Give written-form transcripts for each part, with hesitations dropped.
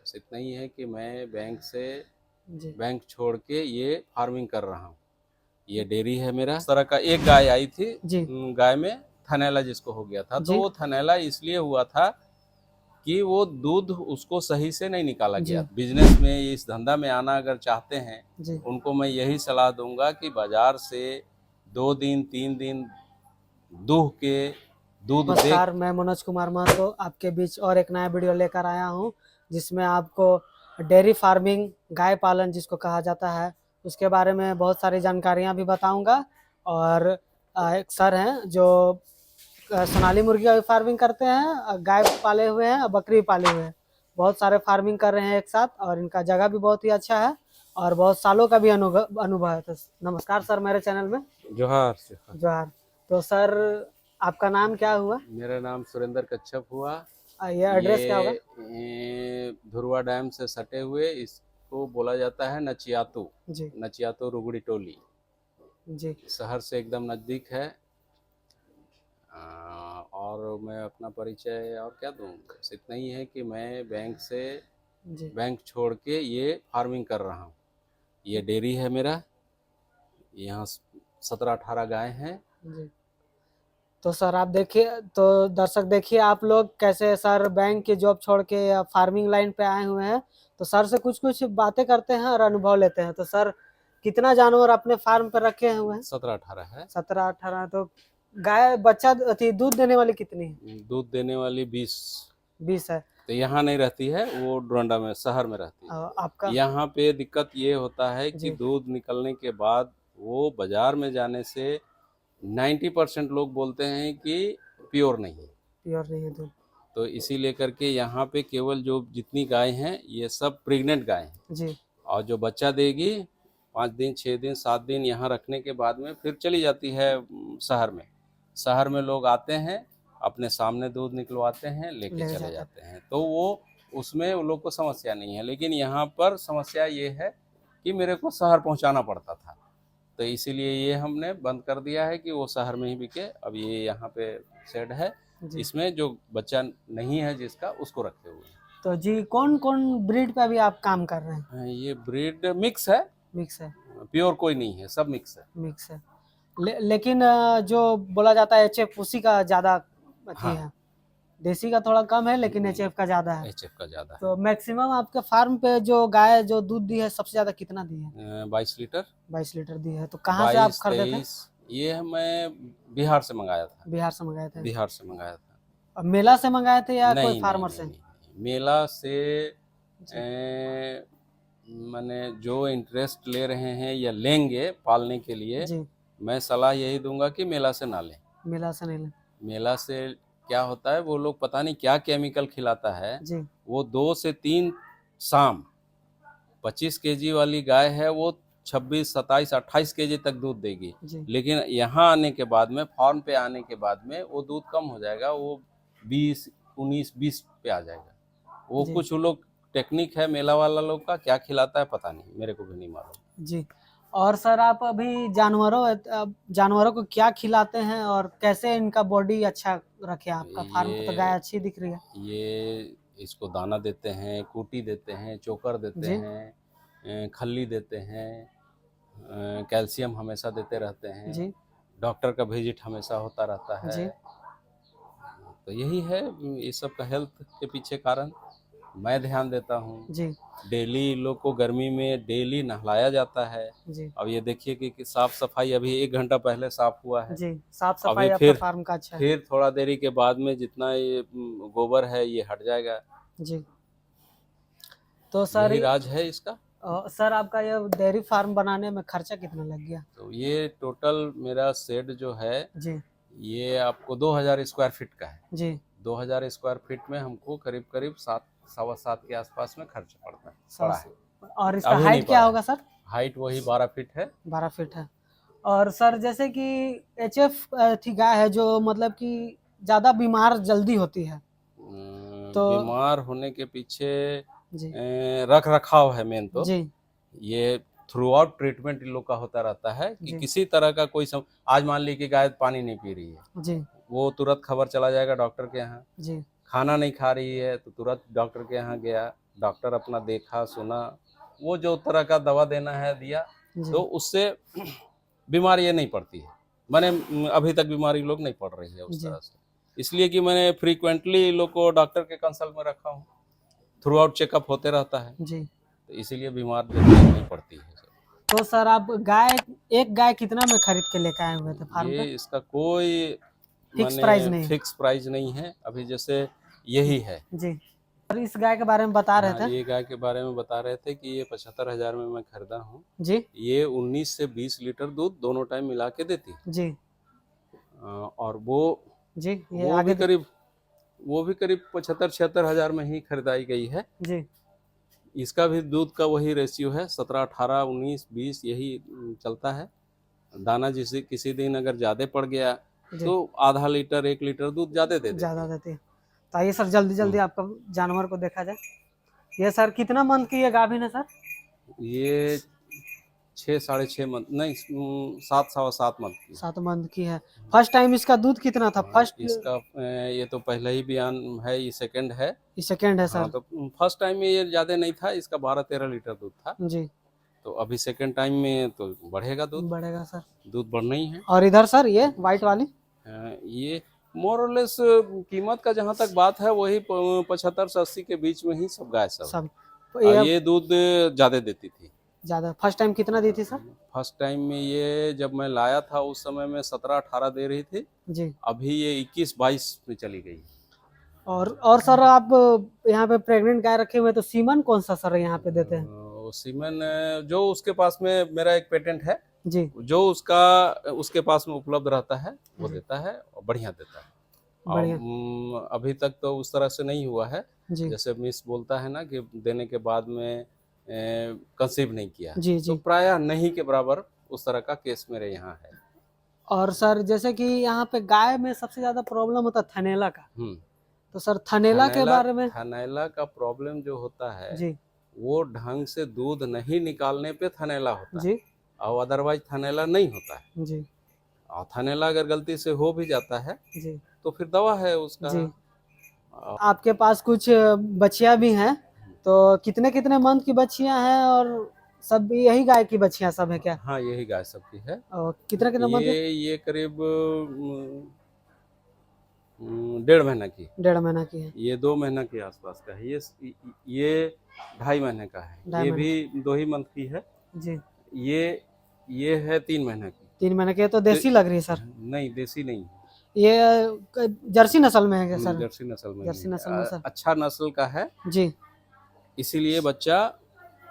बस इतना ही है कि मैं जी बैंक छोड़ के ये फार्मिंग कर रहा हूँ। ये डेयरी है मेरा। इस तरह का एक गाय आई थी, जी गाय में थनैला जिसको हो गया था, तो जी वो थनैला इसलिए हुआ था कि वो दूध उसको सही से नहीं निकाला गया। जी बिजनेस में, इस धंधा में आना अगर चाहते हैं, जी। उनको मैं यही सलाह दूंगा कि बाजार से 2 दिन 3 दिन दूह के दूध दे। नमस्कार, मैं मनोज कुमार महतो आपके बीच और एक नया वीडियो लेकर आया हूँ, जिसमें आपको डेयरी फार्मिंग, गाय पालन जिसको कहा जाता है, उसके बारे में बहुत सारी जानकारियाँ भी बताऊंगा। और एक सर हैं जो सोनाली मुर्गी का भी फार्मिंग करते हैं, गाय पाले हुए हैं और बकरी पाले हुए हैं, बहुत सारे फार्मिंग कर रहे हैं एक साथ, और इनका जगह भी बहुत ही अच्छा है और बहुत सालों का भी अनुभव है। तो नमस्कार सर, मेरे चैनल में जोहार से। जोहार। तो सर, आपका नाम क्या हुआ? मेरा नाम सुरेंद्र कच्छप हुआ। ये एड्रेस क्या होगा? ये धुरवा डैम से सटे हुए, इसको बोला जाता है नचियातू। जी नचियातू रुगड़ी टोली जी शहर से एकदम नज़दीक है। और मैं अपना परिचय और क्या दूँ, बस इतना ही है कि मैं जी बैंक छोड़ के ये फार्मिंग कर रहा हूँ। ये डेयरी है मेरा। यहाँ 17-18 गाय हैं। जी। तो सर आप देखिए, तो दर्शक देखिए आप लोग कैसे सर बैंक की जॉब छोड़ के फार्मिंग लाइन पे आए हुए हैं। तो सर से कुछ कुछ बातें करते हैं और अनुभव लेते हैं। तो सर, कितना जानवर अपने फार्म पर रखे हुए हैं? 17-18 है। 17-18। तो गाय बच्चा थी, दूध देने वाली कितनी है? दूध देने वाली 20। 20 है। तो यहाँ नहीं रहती है, वो डोरंडा में शहर में रहती है। आपका? यहाँ पे दिक्कत ये होता है कि जी दूध निकलने के बाद वो बाजार में जाने से 90% लोग बोलते हैं कि प्योर नहीं है। प्योर नहीं है दूध। तो इसी लेकर के यहाँ पे केवल जो जितनी गाय हैं ये सब प्रेग्नेंट गाय हैं। जी और जो बच्चा देगी 5 दिन 6 दिन 7 दिन यहाँ रखने के बाद में फिर चली जाती है शहर में। शहर में लोग आते हैं, अपने सामने दूध निकलवाते हैं, लेके ले चले जाता जाते हैं। तो वो उसमें उन लोग को समस्या नहीं है। लेकिन यहाँ पर समस्या ये है कि मेरे को शहर पहुँचाना पड़ता था, तो इसीलिए ये हमने बंद कर दिया है कि वो शहर में ही बिके। अब ये यहाँ पे शेड है, जी। इसमें जो बच्चा नहीं है जिसका, उसको रखे हुए हैं। तो जी, कौन कौन ब्रीड पे अभी आप काम कर रहे हैं? ये ब्रीड मिक्स है, मिक्स है। प्योर कोई नहीं है, सब मिक्स है। मिक्स है। लेकिन जो बोला जाता है एचएफ, उसी का ज्यादा अथी हाँ, है। देसी का थोड़ा कम है, लेकिन एचएफ का ज्यादा है। एचएफ का ज़्यादा है। तो मैक्सिमम आपके फार्म पे जो गाय जो दूध दी है, सबसे ज्यादा कितना दी है? 22 लीटर। 22 लीटर दी है। तो कहाँ से आप 22 खरीदे थे? 23। ये मैं बिहार से मंगाया था। बिहार से मंगाए थे? बिहार से मंगाया था। और मेला से मंगाए थे या कोई नहीं नहीं फार्मर नहीं से? नहीं, मेला से जी मैंने जो इंटरेस्ट ले रहे हैं या लेंगे पालने के लिए, जी। मैं सलाह यही दूंगा कि मेला से ना लें। मेला से नहीं ले? मेला से क्या होता है, वो लोग पता नहीं क्या केमिकल खिलाता है। जी वो 2 से 3 शाम 25 केजी वाली गाय है, वो 26 27 28 केजी तक दूध देगी। जी लेकिन यहाँ आने के बाद में, फार्म पे आने के बाद में, वो दूध कम हो जाएगा, वो 20 19 20 पे आ जाएगा। वो जी कुछ लोग टेक्निक है मेला वाला लोग का, क्या खिलाता है पता नहीं, मेरे को भी नहीं मालूम। जी। और सर, आप अभी जानवरों को क्या खिलाते हैं और कैसे इनका बॉडी अच्छा रखे? आपका फार्म पे तो गाय ये अच्छी दिख रही है। ये इसको दाना देते हैं, कूटी देते हैं, चोकर देते जी हैं, खल्ली देते हैं, कैल्शियम हमेशा देते रहते हैं। जी डॉक्टर का विजिट हमेशा होता रहता है। जी तो यही है ये सब का, हेल्थ के पीछे कारण मैं ध्यान देता हूँ। जी डेली इन लोग को गर्मी में डेली नहलाया जाता है। जी अब ये देखिए कि साफ सफाई अभी 1 घंटा पहले साफ हुआ है। जी। साफ अभी सफाई आपका फिर फार्म का अच्छा है। फिर थोड़ा देरी के बाद में जितना ये गोबर है ये हट जाएगा। जी। तो सर, यही राज है इसका। सर आपका ये डेयरी फार्म बनाने में खर्चा कितना लग गया? तो ये टोटल मेरा शेड जो है, जी ये आपको 2000 स्क्वायर फीट का है। जी। 2000 स्क्वायर फीट में हमको करीब करीब 7 सवा 7 के आसपास में खर्च पड़ता है, पड़ा है। और इसका अभी नहीं हाइट क्या पड़ा है। होगा सर? हाइट वही 12 फीट है। 12 फीट है। और सर, जैसे कि एचएफ थी गाय है जो मतलब कि ज्यादा बीमार जल्दी होती है, तो बीमार होने के पीछे जी रख रखाव है मेन। तो जी ये थ्रू आउट ट्रीटमेंट इन लोग का होता रहता है कि जी किसी तरह का कोई आज मान ली कि गाय पानी नहीं पी रही है, जी वो तुरंत खबर चला जाएगा डॉक्टर के यहाँ। जी खाना नहीं खा रही है तो तुरंत डॉक्टर के यहाँ गया, डॉक्टर अपना देखा सुना, वो जो तरह का दवा देना है दिया, जी तो उससे बीमारी ये नहीं पड़ती है। मैंने अभी तक बीमारी लोग नहीं पड़ रही है उस जी तरह से, इसलिए कि मैंने फ्रीक्वेंटली लोग को डॉक्टर के कंसल्ट में रखा हूँ, थ्रू आउट चेकअप होते रहता है, जी। तो इसीलिए बीमार जल्दी नहीं पड़ती है। तो सर आप एक गाय कितना में खरीद के लेके आए हुए थे फार्म ये पे? इसका कोई फिक्स प्राइस माने नहीं है? फिक्स प्राइस नहीं है, अभी जैसे यही है। जी। और इस गाय के बारे में बता रहे हाँ, थे? ये गाय के बारे में बता रहे थे कि ये 75,000 में मैं खरीदा हूँ। जी ये 19 से 20 लीटर दूध दोनों टाइम मिला के देती है। जी और वो जी। ये वो आगे भी करीब 75-76,000 में ही खरीदाई गई है। जी इसका भी दूध का वही रेशियो है, 17, 18, 19, 20 यही चलता है। दाना जिसे किसी दिन अगर ज़्यादा पड़ गया जी तो आधा लीटर 1 लीटर दूध ज़्यादा दे देती ज़्यादा है। देती है। तो आइए सर जल्दी जल्दी आपका जानवर को देखा जाए। ये सर कितना मंथ की ये गाभिन है सर? ये 6, 6.5 मंथ नहीं 7, 7.25 मंथ की। 7 मंथ की है। फर्स्ट टाइम इसका दूध कितना था? फर्स्ट इसका ये तो पहला ही बयान है, ये सेकंड है। ये सेकेंड है हाँ, सर? तो फर्स्ट टाइम में ये ज़्यादा नहीं था, इसका 12-13 लीटर दूध था। जी तो अभी सेकंड टाइम में तो बढ़ेगा दूध, बढ़ेगा सर। दूध बढ़ना ही है। और इधर सर ये व्हाइट वाली? ये मोर और लेस कीमत का जहाँ तक बात है वही 75 से 80 के बीच में ही सब गाय सब। सब तो ये दूध ज़्यादा देती थी। ज़्यादा। फर्स्ट टाइम कितना दी थी सर? फर्स्ट टाइम में ये जब मैं लाया था उस समय में 17-18 दे रही थी, जी। अभी ये 21-22 में चली गई। और सर आप यहाँ पे प्रेग्नेंट गाय रखे हुए तो सीमन कौन सा सर यहाँ पे देते हैं? सीमेन जो उसके पास में मेरा एक पेटेंट है, जी जो उसके पास में उपलब्ध रहता है वो देता है और बढ़िया देता है। और बढ़िया। अभी तक तो उस तरह से नहीं हुआ है, जी जैसे मिस बोलता है ना कि देने के बाद में कंसीव नहीं किया, जी तो जी। प्रायः नहीं के बराबर उस तरह का केस मेरे यहाँ है। और सर जैसे कि यहाँ पे गाय में सबसे ज्यादा प्रॉब्लम होता है थनेला का, तो सर थनेला के बारे में? थनैला का प्रॉब्लम जो होता है जी वो ढंग से दूध नहीं निकालने पे थनैला होता है, जी और अदरवाइज थनैला नहीं होता है। जी और थनैला अगर गलती से हो भी जाता है जी तो फिर दवा है उसका। जी। आपके पास कुछ बछिया भी हैं, तो कितने कितने मंथ की बछियां हैं? और सब यही गाय की बछियां सब है क्या? हाँ, यही गाय सबकी है। और कितने कितने मंथ? ये करीब 1.5 महीना की, 1.5 महीना की है। ये 2 महीना के आसपास का है। ये 2.5 महीने का है, 2.5 ये महीने भी 2 ही मंथ की है। जी। ये है 3 महीने की। 3 महीने की है तो देसी लग रही है सर? नहीं, देसी नहीं, ये जर्सी नस्ल में है क्या सर? जर्सी नस्ल में जर्सी नहीं नस्ल में है। सर? अच्छा नस्ल का है, जी इसीलिए बच्चा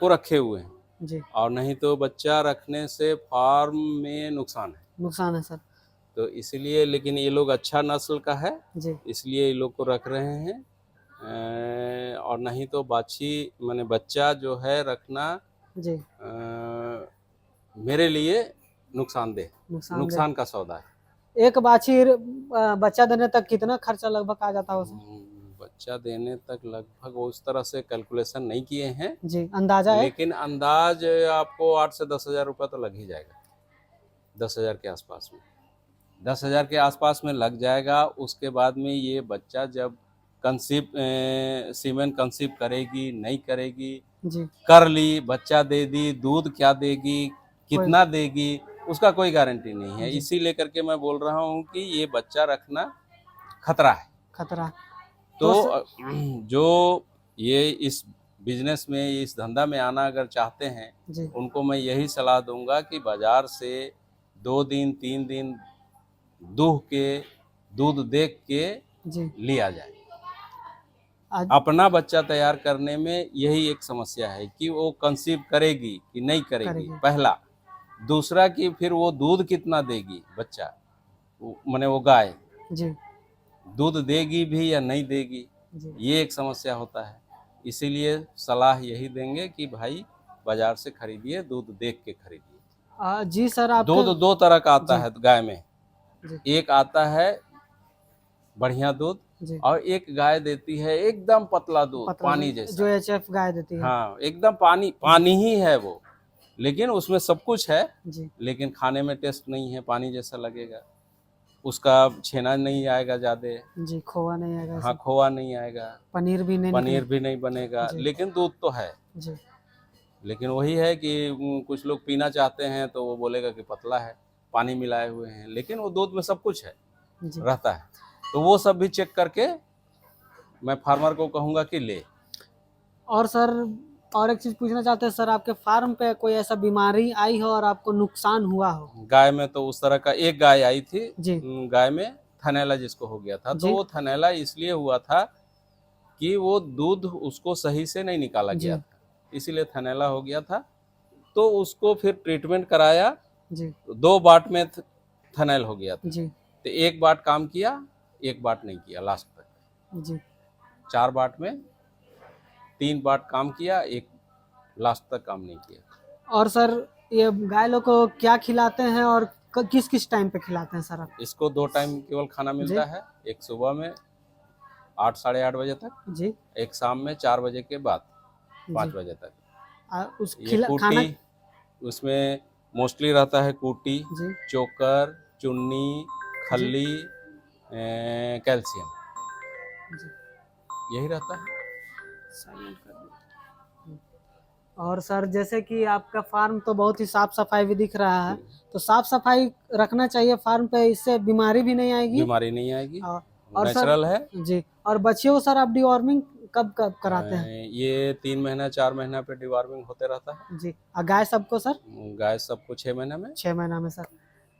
को रखे हुए हैं, जी। और नहीं तो बच्चा रखने से फार्म में नुकसान है। नुकसान है सर? तो इसलिए, लेकिन ये लोग अच्छा नस्ल का है जी इसलिए ये लोग को रख रहे हैं। और नहीं तो बाछी माने बच्चा जो है रखना जी। मेरे लिए नुकसानदेह, नुकसान नुकसान का सौदा है। एक बाछी बच्चा देने तक कितना खर्चा लगभग आ जाता है सर? बच्चा देने तक लगभग उस तरह से कैलकुलेशन नहीं किए हैं जी अंदाजा है? लेकिन अंदाज आपको 8 से 10,000 रुपये तो लग ही जाएगा। 10,000 के आसपास में, 10,000 के आसपास में लग जाएगा। उसके बाद में ये बच्चा जब सीमेन कंसीव करेगी नहीं करेगी, जी कर ली, बच्चा दे दी, दूध क्या देगी, कितना देगी, उसका कोई गारंटी नहीं है। इसी लेकर के मैं बोल रहा हूँ कि ये बच्चा रखना खतरा है। खतरा। तो जो ये इस बिजनेस में, इस धंधा में आना अगर चाहते हैं जी उनको मैं यही सलाह दूंगा कि बाजार से 2 दिन 3 दिन दूध देख के जी। लिया जाए। आज अपना बच्चा तैयार करने में यही एक समस्या है कि वो कंसीव करेगी कि नहीं करेगी, पहला। दूसरा कि फिर वो दूध कितना देगी बच्चा, माने वो गाय जी दूध देगी भी या नहीं देगी, जी। ये एक समस्या होता है। इसीलिए सलाह यही देंगे कि भाई बाजार से खरीदिए, दूध देख के खरीदिए। जी सर। आप दूध 2 तरह का आता है गाय में, जी एक आता है बढ़िया दूध जी। और एक गाय देती है एकदम पतला दूध, पानी जैसा, जो HF गाय देती है। हाँ, एकदम पानी ही है वो, लेकिन उसमें सब कुछ है जी। लेकिन खाने में टेस्ट नहीं है, पानी जैसा लगेगा। उसका छेना नहीं आएगा ज़्यादा, जी, खोआ नहीं आएगा हाँ इसमें, खोआ नहीं आएगा, पनीर भी नहीं पनीर भी नहीं बनेगा, जी। लेकिन दूध तो है। जी लेकिन वही है कि कुछ लोग पीना चाहते हैं तो वो बोलेगा कि पतला है, पानी मिलाए हुए हैं, लेकिन वो दूध में सब कुछ है, जी। रहता है। तो वो सब भी चेक करके मैं फार्मर को कहूँगा कि ले। और सर और एक चीज़ पूछना चाहते हैं सर, आपके फार्म पे कोई ऐसा बीमारी आई हो और आपको नुकसान हुआ हो? गाय में तो उस तरह का एक गाय आई थी, जी गाय में थनैला जिसको हो गया था, तो जी वो थनैला इसलिए हुआ था कि वो दूध उसको सही से नहीं निकाला जी गया था, इसीलिए थनैला हो गया था। तो उसको फिर ट्रीटमेंट कराया, जी 2 बाट में थनैल हो गया था। जी तो 1 बाट काम किया, 1 बाट नहीं किया लास्ट तक। जी 4 बाट में 3 बाट काम किया, 1 लास्ट तक काम नहीं किया। और सर ये गाय लोग को क्या खिलाते हैं और किस किस टाइम पे खिलाते हैं सर आप? इसको 2 टाइम केवल खाना मिलता है, एक सुबह में 8 साढ़े 8 बजे तक, जी एक शाम में 4 बजे के बाद 5 जी। बजे तक। उस ये खाना कूटी, उसमें मोस्टली रहता है कूटी, जी चोकर, चुन्नी, खल्ली, कैल्शियम, जी यही रहता है। साइलेंट कर दो। और सर जैसे कि आपका फार्म तो बहुत ही साफ सफाई भी दिख रहा है, तो साफ सफाई रखना चाहिए फार्म पे, इससे बीमारी भी नहीं आएगी। बीमारी नहीं आएगी, और सर नेचुरल है। जी, और बच्चियों को सर आप डिवॉर्मिंग कब कब कराते हैं? ये 3 महीना 4 महीना पे डिवॉर्मिंग होते रहता है। जी, और गाय सबको सर? गाय सबको 6 महीना में। 6 महीना में सर।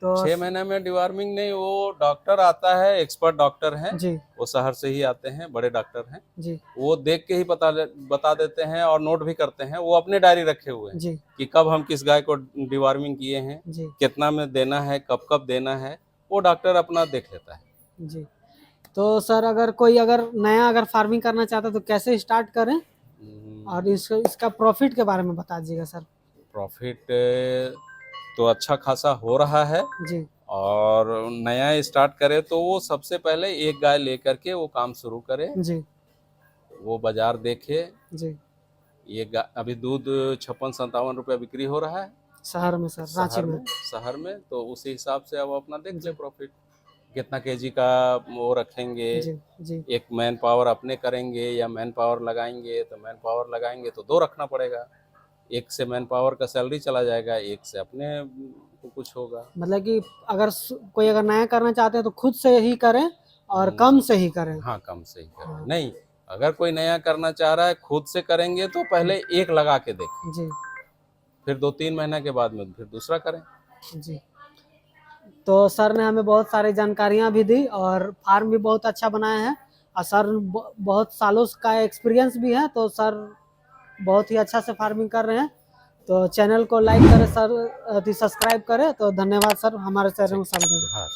तो 6 महीने में डिवॉर्मिंग नहीं, वो डॉक्टर आता है, एक्सपर्ट डॉक्टर हैं, जी वो शहर से ही आते हैं, बड़े डॉक्टर हैं, जी वो देख के ही बता देते हैं और नोट भी करते हैं। वो अपने डायरी रखे हुए हैं जी कि कब हम किस गाय को डिवॉर्मिंग किए हैं, जी कितना में देना है, कब कब देना है, वो डॉक्टर अपना देख लेता है। जी। तो सर अगर कोई नया फार्मिंग करना चाहता है तो कैसे स्टार्ट करें, और इसका प्रॉफिट के बारे में बता दीजिएगा सर। प्रॉफिट तो अच्छा खासा हो रहा है, जी और नया स्टार्ट करे तो वो सबसे पहले एक गाय लेकर के वो काम शुरू करे, जी वो बाजार देखे। जी। ये अभी दूध 56-57 रुपया बिक्री हो रहा है शहर में सर, रांची में? शहर में, तो उसी हिसाब से अब अपना देख ले प्रॉफिट कितना केजी का वो रखेंगे। जी जी एक मैन पावर अपने करेंगे या मैन पावर लगाएंगे, तो मैन पावर लगाएंगे तो 2 रखना पड़ेगा, एक से मैन पावर का सैलरी चला जाएगा, एक से अपने को कुछ होगा। मतलब कि कोई नया करना चाहते हैं तो खुद से ही करें और कम से ही करें। हाँ, कम से ही करें। हाँ। नहीं, अगर कोई नया करना चाह रहा है खुद से करेंगे तो पहले एक लगा के देखें, जी फिर 2-3 महीना के बाद में फिर दूसरा करें। जी। तो सर ने हमें बहुत सारी जानकारियां भी दी और फार्म भी बहुत अच्छा बनाया है, और सर बहुत सालों का एक्सपीरियंस भी है, तो सर बहुत ही अच्छा से फार्मिंग कर रहे हैं। तो चैनल को लाइक करें सर, सब्सक्राइब करें। तो धन्यवाद सर हमारे चैनल में। हाँ।